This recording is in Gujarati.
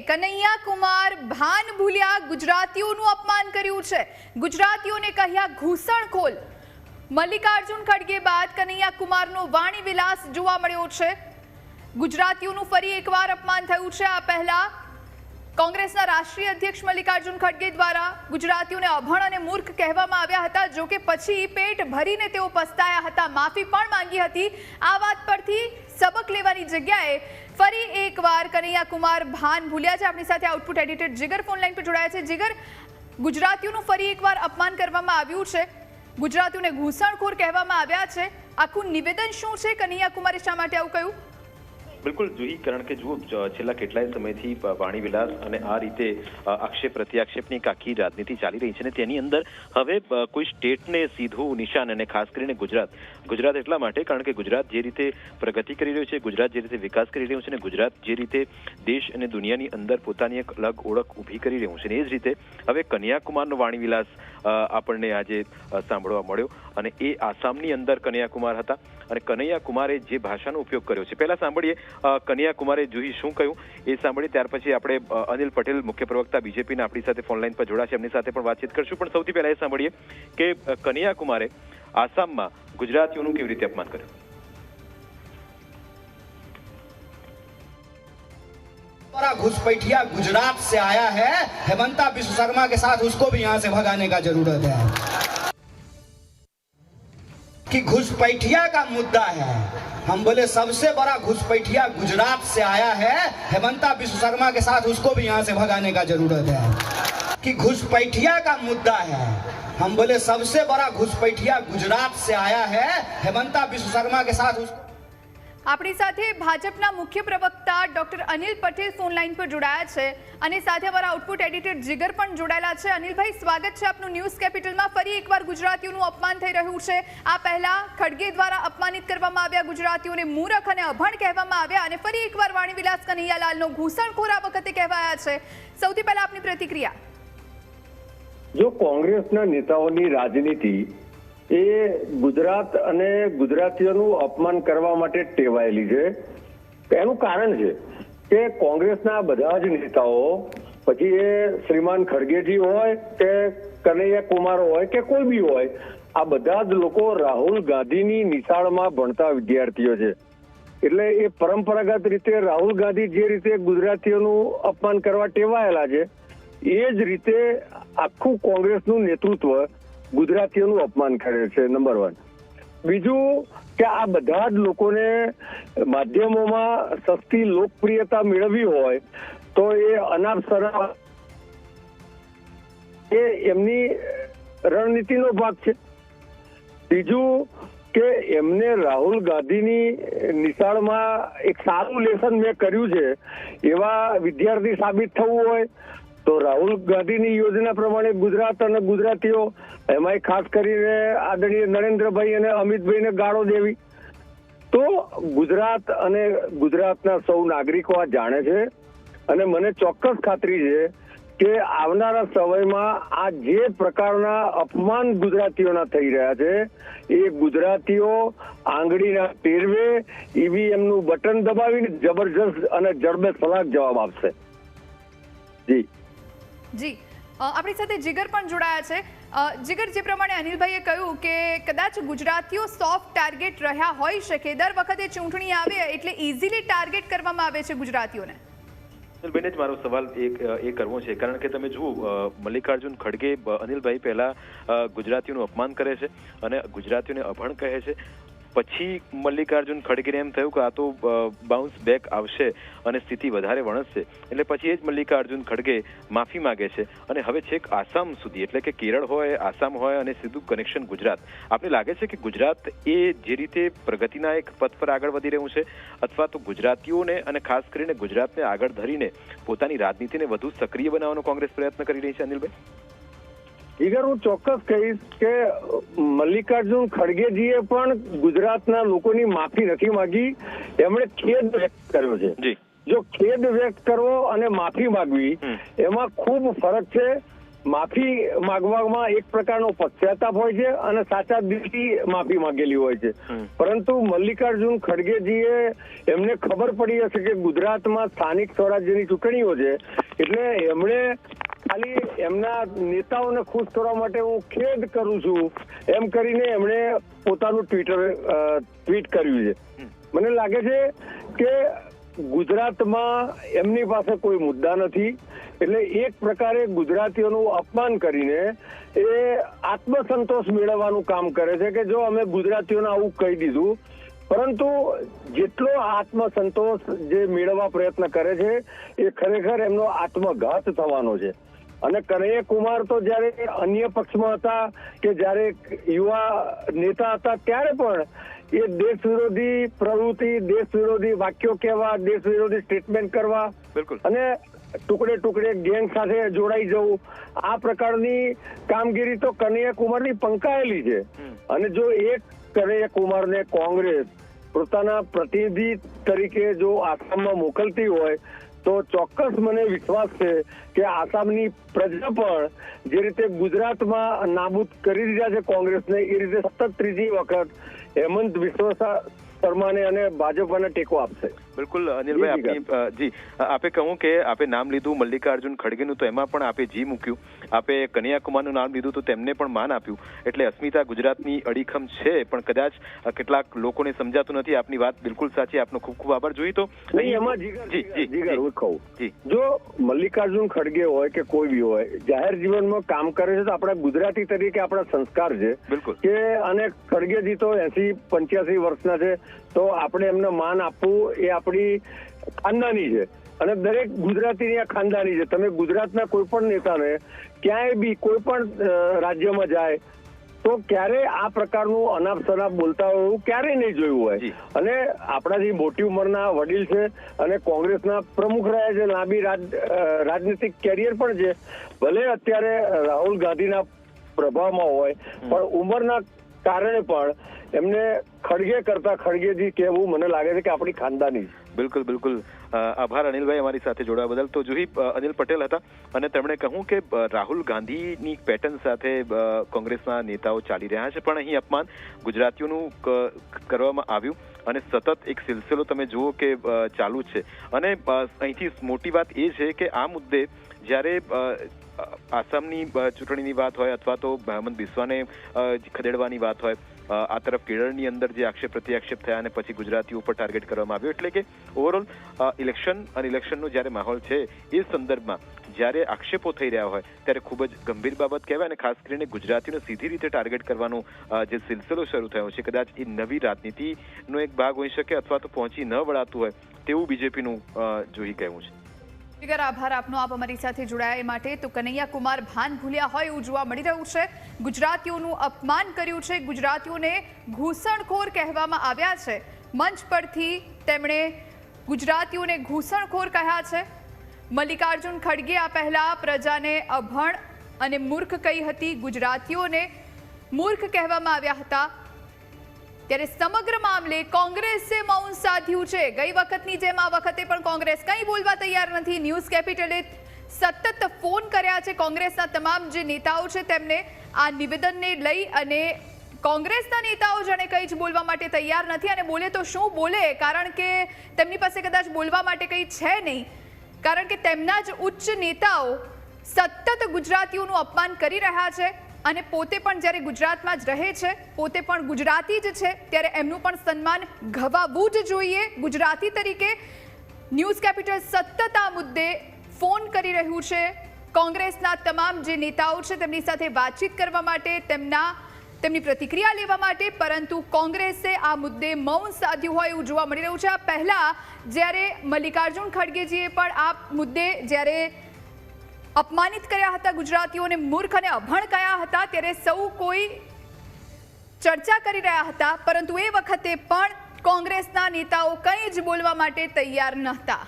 કનૈયા કુમાર ભાન ભૂલ્યા ગુજરાતીઓનું અપમાન કર્યું છે, ગુજરાતીઓને કહ્યા ઘૂસણખોર। મલ્લિકાર્જુન ખડગે બાદ કનૈયા કુમારનો વાણી વિલાસ જોવા મળ્યો છે। ગુજરાતીઓનું ફરી એકવાર અપમાન થયું છે। આ પહેલા કોંગ્રેસના રાષ્ટ્રીય અધ્યક્ષ મલ્લિકાર્જુન ખડગે દ્વારા ગુજરાતીઓને અભણ અને મૂર્ખ કહેવામાં આવ્યા હતા, જો કે પછી પેટ ભરીને તેઓ પસ્તાયા હતા, માફી પણ માંગી હતી। આ વાત પરથી સબક લેવાની જગ્યાએ ફરી એકવાર કનૈયા કુમાર ભાન ભૂલ્યા છે। આપણી સાથે આઉટપુટ એડિટર જીગર ફોન લાઈન પર જોડાયા છે। જીગર, ગુજરાતીઓનું ફરી એકવાર અપમાન કરવામાં આવ્યું છે, ગુજરાતીઓને ઘૂસણખોર કહેવામાં આવ્યા છે, આખું નિવેદન શું છે? કનૈયા કુમારે શા માટે આવું કહ્યું? બિલકુલ જુહી, કારણ કે જુઓ છેલ્લા કેટલાય સમયથી વાણી વિલાસ અને આ રીતે આક્ષેપ પ્રત્યાક્ષેપની આખી રાજનીતિ ચાલી રહી છે ને તેની અંદર હવે કોઈ સ્ટેટને સીધું નિશાન, અને ખાસ કરીને ગુજરાત એટલા માટે કારણ કે ગુજરાત જે રીતે પ્રગતિ કરી રહ્યું છે, ગુજરાત જે રીતે વિકાસ કરી રહ્યું છે ને ગુજરાત જે રીતે દેશ અને દુનિયાની અંદર પોતાની એક અલગ ઓળખ ઊભી કરી રહ્યું છે, ને એ જ રીતે હવે કનૈયા કુમારનો વાણી વિલાસ આપણને આજે સાંભળવા મળ્યો, અને એ આસામની અંદર કનૈયા કુમાર હતા, અને કનૈયા કુમારે જે ભાષાનો ઉપયોગ કર્યો છે, પહેલા સાંભળીએ કનૈયા કુમારે જુહી શું કહ્યું એ સાંભળીએ, ત્યાર પછી આપણે અનિલ પટેલ મુખ્ય પ્રવક્તા બીજેપીના આપણી સાથે ફોનલાઈન પર જોડાશે, એમની સાથે પણ વાતચીત કરશું। પણ સૌથી પહેલા એ સાંભળીએ કે કનૈયા કુમારે આસામમાં ગુજરાતીઓનું કેવી રીતે અપમાન કર્યું। बड़ा घुसपैठिया गुजरात से आया है, हेमंता विश्व शर्मा के साथ उसको भी यहाँ से भगाने का जरूरत है कि घुसपैठिया का मुद्दा है। हम बोले सबसे बड़ा घुसपैठिया गुजरात से आया है, हेमंता विश्व शर्मा के साथ उसको भी यहाँ से भगाने का जरूरत है कि घुसपैठिया का मुद्दा है। हम बोले सबसे बड़ा घुसपैठिया गुजरात से आया है, हेमंता विश्व शर्मा के साथ उसको। આપણી સાથે ભાજપના મુખ્ય પ્રવક્તા doctor Anil Patel phone line પર જોડાયા છે, અને સાથે અમારા આઉટપુટ એડિટર જીગર પણ જોડાયેલા છે। અનિલભાઈ, સ્વાગત છે આપનું ન્યૂઝ કેપિટલમાં। ફરી એકવાર ગુજરાતીઓનું અપમાન થઈ રહ્યું છે। આ પહેલા ખડગે દ્વારા અપમાનિત કરવામાં આવ્યા ગુજરાતીઓને, મૂર્ખ અને અભણ કહેવામાં આવ્યા, અને ફરી એકવાર વાણી વિલાસ કનૈયાલાલનો ઘૂસણખોર આ વખતે કહેવાયા છે। સૌથી પહેલા આપની પ્રતિક્રિયા। જો કોંગ્રેસના નેતાઓની રાજનીતિ એ ગુજરાત અને ગુજરાતીઓનું અપમાન કરવા માટે ટેવાયેલી છે, એનું કારણ છે કે કોંગ્રેસના બધા જ નેતાઓ, પછી એ શ્રીમાન ખડગેજી હોય કે કનૈયા કુમાર હોય કે કોઈ બી હોય, આ બધા જ લોકો રાહુલ ગાંધીની નિશાળમાં ભણતા વિદ્યાર્થીઓ છે। એટલે એ પરંપરાગત રીતે રાહુલ ગાંધી જે રીતે ગુજરાતીઓનું અપમાન કરવા ટેવાયેલા છે, એ જ રીતે આખું કોંગ્રેસનું નેતૃત્વ ગુજરાતીઓનું અપમાન કરે છે, નંબર 1। બીજું કે આ બધા જ લોકોને માધ્યમોમાં સસ્તી લોકપ્રિયતા મેળવવી હોય તો એ અનાપ શનાપ એ એમની રણનીતિનો ભાગ છે। ત્રીજું કે એમને રાહુલ ગાંધીની નિશાળમાં એક સારું લેસન મેં કર્યું છે એવા વિદ્યાર્થી સાબિત થવું હોય તો રાહુલ ગાંધીની યોજના પ્રમાણે ગુજરાત અને ગુજરાતીઓ, એમાંય ખાસ કરીને આદરણીય નરેન્દ્રભાઈ અને અમિતભાઈને ગાળો દેવી, તો ગુજરાત અને ગુજરાતના સૌ નાગરિકો આ જાણે છે, અને મને ચોક્કસ ખાતરી છે કે આવનારા સમયમાં આ જે પ્રકારના અપમાન ગુજરાતીઓના થઈ રહ્યા છે એ ગુજરાતીઓ આંગળીના ટેરવે ઈવીએમનું બટન દબાવીને જબરજસ્ત અને જડબે સલાક જવાબ આપશે। જી, આપણી સાથે જીગર પણ જોડાયા છે। જીગર, જે પ્રમાણે અનિલભાઈએ કહ્યું કે કદાચ ગુજરાતીઓ સોફ્ટ ટાર્ગેટ રહ્યા હોઈ શકે, દર વખતે ચૂંટણી આવે એટલે ઇઝીલી ટાર્ગેટ કરવામાં આવે છે ગુજરાતીઓને। અનિલભાઈને જ મારો સવાલ એ કરવો છે, કારણ કે તમે જુઓ મલ્લિકાર્જુન ખડગે અનિલભાઈ પહેલા ગુજરાતીઓનું અપમાન કરે છે અને ગુજરાતીઓને અભણ કહે છે, પછી મલ્લિકાર્જુન ખડગેને એમ થયું કે આ તો બાઉન્સ બેક આવશે અને સ્થિતિ વધારે વણસશે, એટલે પછી એ જ મલ્લિકાર્જુન ખડગે માફી માગે છે, અને હવે છેક આસામ સુધી, એટલે કે કેરળ હોય, આસામ હોય, અને સીધું કનેક્શન ગુજરાત। આપને લાગે છે કે ગુજરાત એ જે રીતે પ્રગતિના એક પથ પર આગળ વધી રહ્યું છે, અથવા તો ગુજરાતીઓને અને ખાસ કરીને ગુજરાતને આગળ ધરીને પોતાની રાજનીતિને વધુ સક્રિય બનાવવાનો કોંગ્રેસ પ્રયત્ન કરી રહી છે? અનિલભાઈ, જીગર, હું ચોક્કસ કહીશ કે મલ્લિકાર્જુન ખડગેજીએ પણ ગુજરાતના લોકોની માફી નથી માંગી, એમણે ખેદ વ્યક્ત કર્યો છે। જો ખેદ વ્યક્ત કરવો અને માફી માંગવી એમાં ખૂબ ફરક છે। માફી માંગવામાં એક પ્રકારનો પશ્ચાતાપ હોય છે અને સાચા દિલથી માફી માંગેલી હોય છે. પરંતુ મલ્લિકાર્જુન ખડગેજીએ એમને ખબર પડી હશે કે ગુજરાતમાં સ્થાનિક સ્વરાજ્યની ચૂંટણીઓ છે, એટલે એમણે ખાલી એમના નેતાઓને ખુશ કરવા માટે હું ખેદ કરું છું એમ કરીને એમણે પોતાનું ટ્વીટ કર્યું છે. મને લાગે છે કે ગુજરાતમાં એમની પાસે કોઈ મુદ્દા નથી, એટલે એક પ્રકારે ગુજરાતીઓનું અપમાન કરીને એ આત્મસંતોષ મેળવવાનું કામ કરે છે કે જો અમે ગુજરાતીઓને આવું કહી દીધું. પરંતુ જેટલો આત્મસંતોષ જે મેળવવા પ્રયત્ન કરે છે એ ખરેખર એમનો આત્મઘાત થવાનો છે. અને કનૈયા કુમાર તો જયારે અન્ય પક્ષમાં હતા કે જયારે યુવા નેતા હતા ત્યારે પણ એ દેશ વિરોધી પ્રવૃત્તિ, દેશ વિરોધી વાક્યો કહેવા, દેશ વિરોધી સ્ટેટમેન્ટ કરવા અને ટુકડે ટુકડે ગેંગ સાથે જોડાઈ જવું, આ પ્રકારની કામગીરી તો કનૈયા કુમારની પંકાયેલી છે. અને જો એક કનૈયા કુમારને કોંગ્રેસ પોતાના પ્રતિનિધિ તરીકે જો આસામમાં મોકલતી હોય તો ચોક્કસ મને વિશ્વાસ છે કે આસામની પ્રજા પણ જે રીતે ગુજરાતમાં નાબૂદ કરી દીધા છે કોંગ્રેસને, એ રીતે સતત ત્રીજી વખત હેમંત બિસ્વા શર્માને અને ભાજપને ટેકો આપશે. બિલકુલ અનિલભાઈ, આપે કહું કે આપે નામ લીધું મલ્લિકાર્જુન ખડગેનું, તો એમાં પણ આપે જી મૂક્યું. આપે કનૈયાકુમારનું નામ લીધું તો તેમને પણ માન આપ્યું. એટલે અસ્મિતા ગુજરાતની અડીખમ છે, પણ કદાચ કેટલાક લોકોને સમજાતું નથી. આપની વાત બિલકુલ સાચી, આપનો ખૂબ ખૂબ આભાર. જોઈ તો એમાં જીગર હું કહું, જો મલ્લિકાર્જુન ખડગે હોય કે કોઈ બી હોય, જાહેર જીવનમાં કામ કરે છે તો આપણા ગુજરાતી તરીકે આપણા સંસ્કાર છે કે, અને ખડગેજી તો 80-85 વર્ષના છે, તો આપણે એમને માન આપવું એ આપણી ખાનદાની છે. અને દરેક ગુજરાતીની આ ખાનદાની છે. તમે ગુજરાતના કોઈ પણ નેતાને ક્યાંય બી કોઈ પણ રાજ્યમાં જાય તો ક્યારે આ પ્રકારનું અનાપ શનાપ બોલતા હોય એવું ક્યારેય નહીં જોયું હોય. અને આપણાથી મોટી ઉંમરના વડીલ છે અને કોંગ્રેસના પ્રમુખ રહ્યા છે, લાંબી રાજનીતિક કેરિયર પણ છે. ભલે અત્યારે રાહુલ ગાંધીના પ્રભાવમાં હોય, પણ ઉંમરના કારણે પણ એમને ખડગે કરતા ખડગેજી કહેવું મને લાગે છે કે આપણી ખાનદાની. બિલકુલ બિલકુલ. આભાર અનિલભાઈ અમારી સાથે જોડાવા બદલ. તો જોઈ અનિલ પટેલ હતા અને તેમણે કહ્યું કે રાહુલ ગાંધીની પેટર્ન સાથે કોંગ્રેસના નેતાઓ ચાલી રહ્યા છે, પણ અહીં અપમાન ગુજરાતીઓનું કરવામાં આવ્યું અને સતત એક સિલસિલો તમે જુઓ કે ચાલુ છે. અને અહીંથી મોટી વાત એ છે કે આ મુદ્દે જ્યારે આસામની ચૂંટણીની વાત હોય અથવા તો હેમંત બિસ્વાને ખદેડવાની વાત હોય, આ તરફ કેરળની અંદર જે આક્ષેપ પ્રત્યાક્ષેપ થયા અને પછી ગુજરાતીઓ ઉપર ટાર્ગેટ કરવામાં આવ્યો, એટલે કે ઓવરઓલ ઇલેક્શન અને ઇલેક્શનનો જ્યારે માહોલ છે એ સંદર્ભમાં જ્યારે આક્ષેપો થઈ રહ્યા હોય ત્યારે ખૂબ જ ગંભીર બાબત કહેવાય. અને ખાસ કરીને ગુજરાતીઓને સીધી રીતે ટાર્ગેટ કરવાનો જે સિલસિલો શરૂ થયો છે, કદાચ એ નવી રાજનીતિનો એક ભાગ હોઈ શકે અથવા તો પહોંચી ન વળાતું હોય તેવું બીજેપીનું જોઈ કહેવું છે. આભાર આપનો, આપ અમારી સાથે જોડાયા એ માટે. તો કનૈયા કુમાર ભાન ભૂલ્યા હોય એવું જોવા મળી રહ્યું છે. ગુજરાતીઓનું અપમાન કર્યું છે, ગુજરાતીઓને ઘૂસણખોર કહેવામાં આવ્યા છે. મંચ પરથી તેમણે ગુજરાતીઓને ઘૂસણખોર કહ્યા છે. મલ્લિકાર્જુન ખડગે આ પહેલા પ્રજાને અભણ અને મૂર્ખ કહી હતી, ગુજરાતીઓને મૂર્ખ કહેવામાં આવ્યા હતા. ત્યારે સમગ્ર મામલે કોંગ્રેસે મૌન સાધ્યું છે. ગઈ વખતની જેમ આ વખતે પણ કોંગ્રેસ કંઈ બોલવા તૈયાર નથી. ન્યૂઝ કેપિટલે સતત ફોન કર્યા છે કોંગ્રેસના તમામ જે નેતાઓ છે તેમને આ નિવેદનને લઈ, અને કોંગ્રેસના નેતાઓ જાણે કંઈ જ બોલવા માટે તૈયાર નથી. અને બોલે તો શું બોલે, કારણ કે તેમની પાસે કદાચ બોલવા માટે કંઈ છે નહીં, કારણ કે તેમના જ ઉચ્ચ નેતાઓ સતત ગુજરાતીઓનું અપમાન કરી રહ્યા છે. અને પોતે પણ જ્યારે ગુજરાતમાં જ રહે છે, પોતે પણ ગુજરાતી જ છે, ત્યારે એમનું પણ સન્માન ગવાવવું જ જોઈએ ગુજરાતી તરીકે. ન્યૂઝ કેપિટલ સતત આ મુદ્દે ફોન કરી રહ્યું છે કોંગ્રેસના તમામ જે નેતાઓ છે તેમની સાથે વાતચીત કરવા માટે, તેમની પ્રતિક્રિયા લેવા માટે, પરંતુ કોંગ્રેસે આ મુદ્દે મૌન સાધ્યું હોય એવું જોવા મળી રહ્યું છે. આ પહેલા જ્યારે મલ્લિકાર્જુન ખડગેજીએ પણ આ મુદ્દે જ્યારે અપમાનિત કર્યા હતા ગુજરાતીઓને, મૂર્ખ અને અભણ કહ્યા હતા, ત્યારે સૌ કોઈ ચર્ચા કરી રહ્યા હતા, પરંતુ એ વખતે પણ કોંગ્રેસના નેતાઓ કંઈ જ બોલવા માટે તૈયાર નહોતા.